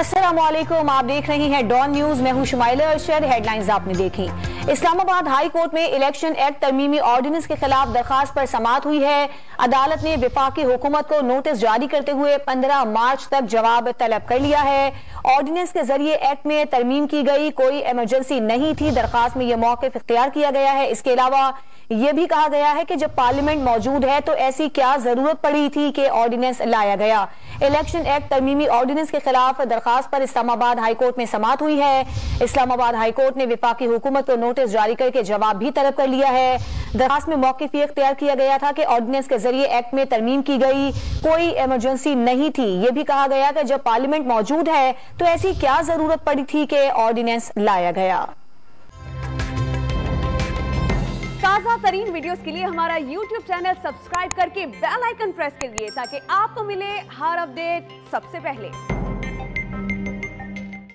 अस्सलामुअलैकुम, आप देख रही हैं डॉन न्यूज। मैं हूं शुमाइला अरशद। हेडलाइंस आपने देखी। इस्लामाबाद हाई कोर्ट में इलेक्शन एक्ट तरमीमी ऑर्डिनेंस के खिलाफ दरखास्त पर समाअत हुई है। अदालत ने वफाकी हुकूमत को नोटिस जारी करते हुए 15 मार्च तक जवाब तलब कर लिया है। ऑर्डिनेंस के जरिए एक्ट में तरमीम की गई, कोई इमरजेंसी नहीं थी। दरखास्त में यह मौक़िफ़ इख्तियार किया गया है। इसके अलावा यह भी कहा गया है कि जब पार्लियामेंट मौजूद है तो ऐसी क्या जरूरत पड़ी थी कि ऑर्डिनेंस लाया गया। इलेक्शन एक्ट तरमीमी ऑर्डिनेंस के खिलाफ दरखास्त पर इस्लामाबाद हाई कोर्ट में समाअत हुई है। इस्लामाबाद हाई कोर्ट ने वफाकी हुकूमत को नोटिस जारी करके जवाब भी तलब कर लिया है। दरखास्त में मौक़िफ़ इख्तियार किया गया था कि ऑर्डिनेंस के जरिए एक्ट में तरमीम की गई, कोई इमरजेंसी नहीं थी। यह भी कहा गया कि जब पार्लियामेंट मौजूद है तो ऐसी क्या जरूरत पड़ी थी कि ऑर्डिनेंस लाया गया। ताज़ा तरीन वीडियोस के लिए हमारा YouTube चैनल सब्सक्राइब करके बेल आइकन प्रेस करिए ताकि आपको मिले हर अपडेट सबसे पहले।